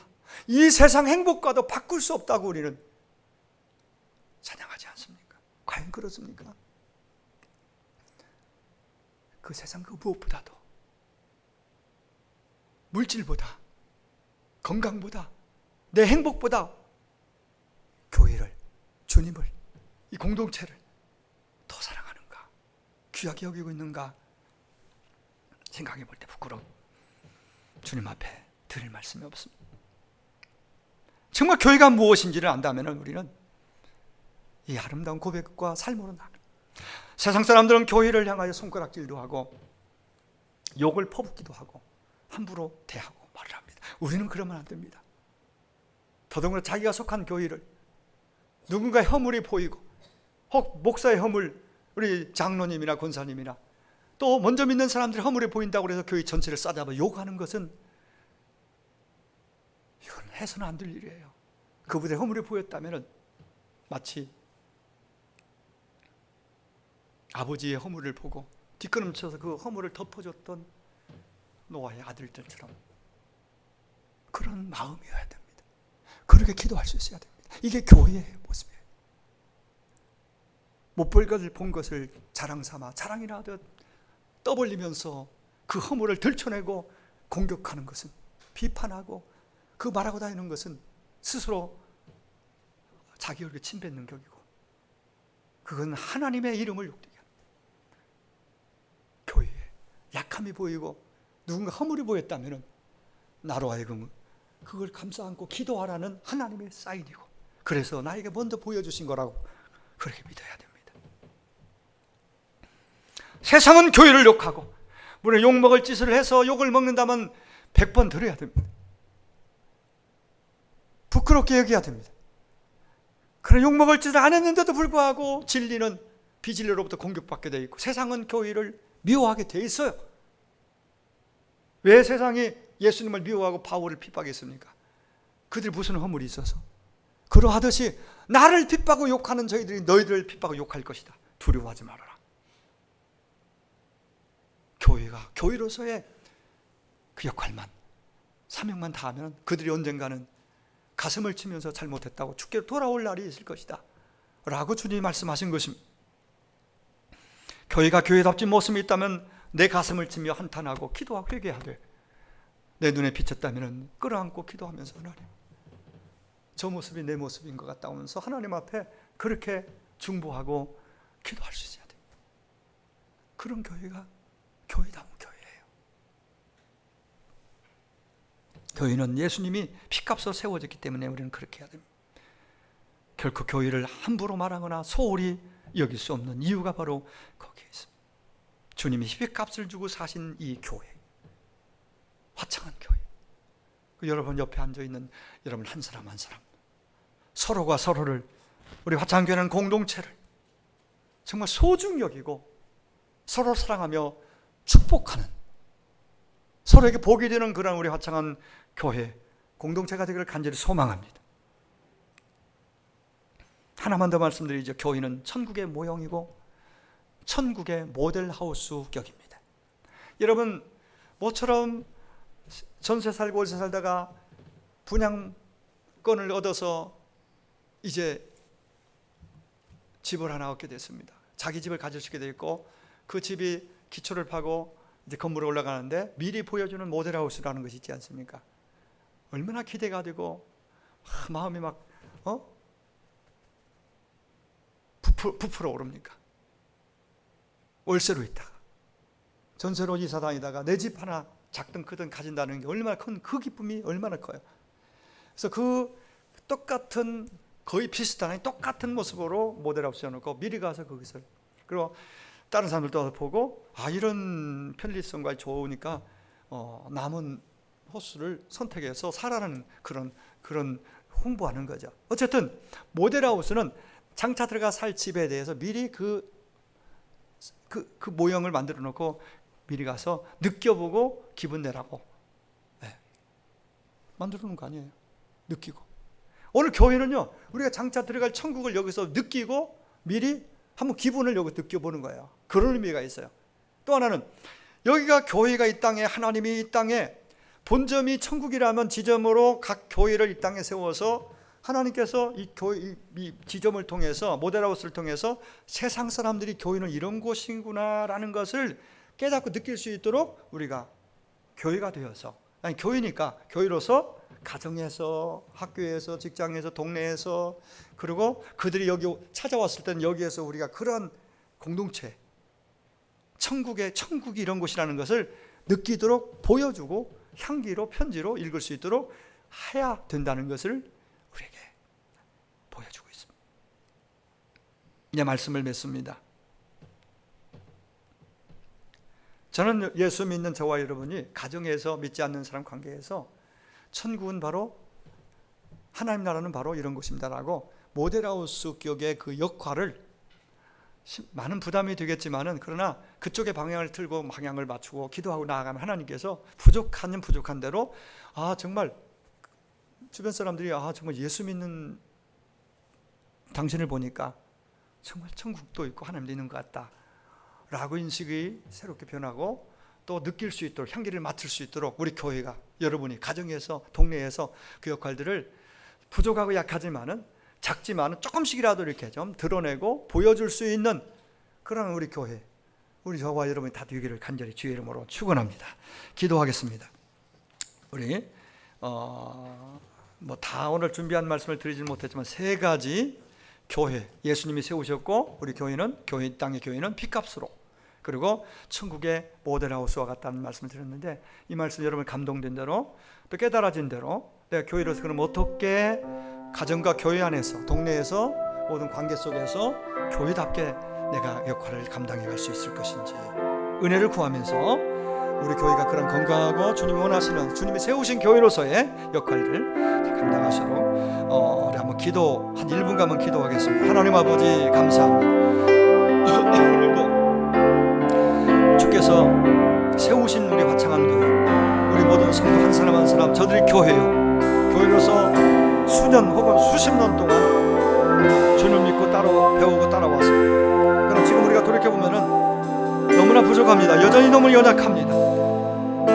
이 세상 행복과도 바꿀 수 없다고 우리는 찬양하지 않습니까? 과연 그렇습니까? 그 세상 그 무엇보다도 물질보다 건강보다 내 행복보다 교회를, 주님을, 이 공동체를 더 사랑하는가, 귀하게 여기고 있는가 생각해 볼 때 부끄러워 주님 앞에 드릴 말씀이 없습니다. 정말 교회가 무엇인지를 안다면 우리는 이 아름다운 고백과 삶으로 나갑니다. 세상 사람들은 교회를 향하여 손가락질도 하고 욕을 퍼붓기도 하고 함부로 대하고 말을 합니다. 우리는 그러면 안 됩니다. 더더군다나 자기가 속한 교회를 누군가의 허물이 보이고 혹 목사의 허물, 우리 장로님이나 권사님이나 또 먼저 믿는 사람들이 허물이 보인다고 해서 교회 전체를 싸잡아 욕하는 것은 이건 해서는 안 될 일이에요. 그분의 허물이 보였다면 마치 아버지의 허물을 보고 뒷걸음쳐서 그 허물을 덮어줬던 노아의 아들들처럼 그런 마음이어야 됩니다. 그렇게 기도할 수 있어야 됩니다. 이게 교회의 모습이에요. 못 볼 것을 본 것을 자랑삼아 자랑이라 하듯 떠벌리면서 그 허물을 들춰내고 공격하는 것은, 비판하고 그 말하고 다니는 것은 스스로 자기 얼굴에 침 뱉는 격이고 그건 하나님의 이름을 욕되게 합니다. 교회에 약함이 보이고 누군가 허물이 보였다면 나로 하여금 그걸 감싸 안고 기도하라는 하나님의 사인이고 그래서 나에게 먼저 보여주신 거라고 그렇게 믿어야 됩니다. 세상은 교회를 욕하고 물론 욕먹을 짓을 해서 욕을 먹는다면 100번 들어야 됩니다. 부끄럽게 여겨야 됩니다. 그런 욕먹을 짓을 안 했는데도 불구하고 진리는 비진리로부터 공격받게 되어 있고 세상은 교회를 미워하게 되어 있어요. 왜 세상이 예수님을 미워하고 바울을 핍박했습니까? 그들이 무슨 허물이 있어서. 그러하듯이 나를 핍박하고 욕하는 저희들이 너희들을 핍박하고 욕할 것이다. 두려워하지 말아라. 교회가 교회로서의 그 역할만, 사명만 다하면 그들이 언젠가는 가슴을 치면서 잘못했다고 주께로 돌아올 날이 있을 것이다 라고 주님이 말씀하신 것입니다. 교회가 교회답지 모습이 있다면 내 가슴을 치며 한탄하고 기도하고 회개하되 내 눈에 비쳤다면 끌어안고 기도하면서 하나님, 저 모습이 내 모습인 것 같다 하면서 하나님 앞에 그렇게 중보하고 기도할 수 있어야 됩니다. 그런 교회가 교회다운 교회예요. 교회는 예수님이 피값으로 세워졌기 때문에 우리는 그렇게 해야 됩니다. 결코 교회를 함부로 말하거나 소홀히 여길 수 없는 이유가 바로 거기에 있습니다. 주님이 피값을 주고 사신 이 교회, 화창한 교회, 여러분 옆에 앉아있는 여러분 한 사람 한 사람, 서로가 서로를, 우리 화창한 교회는 공동체를 정말 소중히 여기고 서로 사랑하며 축복하는, 서로에게 복이 되는 그런 우리 화창한 교회 공동체가 되기를 간절히 소망합니다. 하나만 더 말씀드리죠. 교회는 천국의 모형이고 천국의 모델하우스 격입니다. 여러분, 모처럼 전세 살고 월세 살다가 분양권을 얻어서 이제 집을 하나 얻게 됐습니다. 자기 집을 가질 수 있게 되었고, 그 집이 기초를 파고 이제 건물에 올라가는데 미리 보여주는 모델하우스라는 것이 있지 않습니까? 얼마나 기대가 되고 마음이 막 부풀어 오릅니까? 월세로 있다가 전세로 이사 다니다가 내 집 하나 작든 크든 가진다는 게 얼마나 큰, 그 기쁨이 얼마나 커요. 그래서 그 똑같은, 거의 비슷한 똑같은 모습으로 모델하우스 해놓고 미리 가서 거기서, 그리고 다른 사람들도 보고 이런 편리성과 좋으니까 남은 호수를 선택해서 살아라는 그런 홍보하는 거죠. 어쨌든 모델하우스는 장차 들어가 살 집에 대해서 미리 그 모형을 만들어 놓고 미리 가서 느껴보고 기분 내라고 만들어 놓은 거 아니에요. 느끼고. 오늘 교회는요, 우리가 장차 들어갈 천국을 여기서 느끼고 미리 한번 기분을 여기 느껴보는 거예요. 그런 의미가 있어요. 또 하나는 여기가 교회가 이 땅에, 하나님이 이 땅에 본점이 천국이라면 지점으로 각 교회를 이 땅에 세워서 하나님께서 이 교회, 이 지점을 통해서, 모델하우스를 통해서 세상 사람들이 교회는 이런 곳이구나라는 것을 깨닫고 느낄 수 있도록 우리가 교회가 되어서, 아니 교회니까 교회로서 가정에서, 학교에서, 직장에서, 동네에서, 그리고 그들이 여기 찾아왔을 때는 여기에서 우리가 그런 공동체, 천국이 이런 곳이라는 것을 느끼도록 보여주고 향기로, 편지로 읽을 수 있도록 해야 된다는 것을 우리에게 보여주고 있습니다. 이제 말씀을 맺습니다. 저는 예수 믿는 저와 여러분이 가정에서, 믿지 않는 사람 관계에서 천국은 바로, 하나님 나라는 바로 이런 곳입니다라고 모델하우스 격의 그 역할을, 많은 부담이 되겠지만은, 그러나 그쪽에 방향을 틀고 방향을 맞추고 기도하고 나아가면 하나님께서 부족한 대로 정말 주변 사람들이 정말 예수 믿는 당신을 보니까 정말 천국도 있고 하나님도 있는 것 같다 라고 인식이 새롭게 변하고, 또 느낄 수 있도록, 향기를 맡을 수 있도록 우리 교회가, 여러분이 가정에서, 동네에서 그 역할들을 부족하고 약하지만은, 작지만은 조금씩이라도 이렇게 좀 드러내고 보여줄 수 있는 그런 우리 교회, 우리 저와 여러분이 다 되기를 간절히 주의 이름으로 축원합니다. 기도하겠습니다. 우리 다 오늘 준비한 말씀을 드리지 못했지만 3가지 교회, 예수님이 세우셨고 우리 교회는, 교회 땅의 교회는 피값으로, 그리고 천국의 모델하우스와 같다는 말씀을 드렸는데, 이 말씀 여러분 감동된 대로, 또 깨달아진 대로 내가 교회로서 그럼 어떻게 가정과 교회 안에서, 동네에서, 모든 관계 속에서 교회답게 내가 역할을 감당해 갈 수 있을 것인지 은혜를 구하면서 우리 교회가 그런 건강하고 주님이 원하시는, 주님이 세우신 교회로서의 역할을 감당하시도록 우리 한번 기도, 한 1분간 한번 기도하겠습니다. 하나님 아버지 감사합니다. 오늘도 주께서 세우신 우리 화창한 교회, 우리 모든 성도 한 사람 한 사람, 저들이 교회요, 교회로서 수년 혹은 수십 년 동안 주님을 믿고 따로 배우고 따라와서, 그럼 지금 우리가 돌이켜보면은 너무나 부족합니다. 여전히 너무 연약합니다.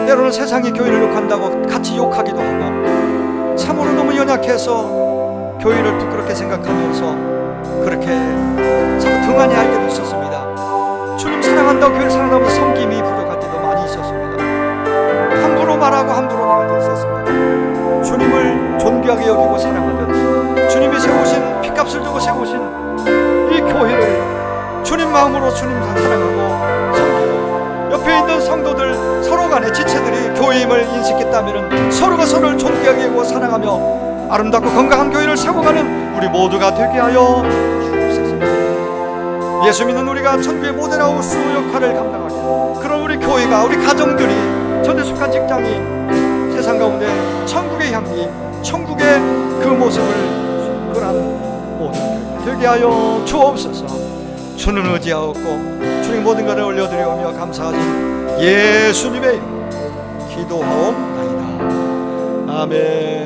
때로는 세상이 교회를 욕한다고 같이 욕하기도 하고, 참으로 너무 연약해서 교회를 부끄럽게 생각하면서 그렇게 자꾸 등한히 할 때도 있었습니다. 주님 사랑한다고 교회를 사랑하면서 섬김이 부족하다. 있었습니다. 함부로 말하고 함부로 내가 있었습니다. 주님을 존귀하게 여기고 사랑하던, 주님이 세우신, 핏값을 주고 세우신 이 교회를 주님 마음으로 주님 사랑하고 섬기고, 옆에 있는 성도들 서로 간의 지체들이 교회임을 인식했다면 서로가 서로를 존귀하게 여기고 사랑하며 아름답고 건강한 교회를 세워가는 우리 모두가 되게 하여 주옵소서. 예수 믿는 우리가 천국의 모델하우스 역할을 감당하게, 그런 우리 교회가, 우리 가정들이, 전에 속한 직장이 세상 가운데 천국의 향기, 천국의 그 모습을 그런 모든 교회가 되게 하여 주옵소서. 주는 의지하옵고 주님 모든 것을 올려드리오며 감사하신 예수님의 이름으로 기도하옵나이다. 아멘.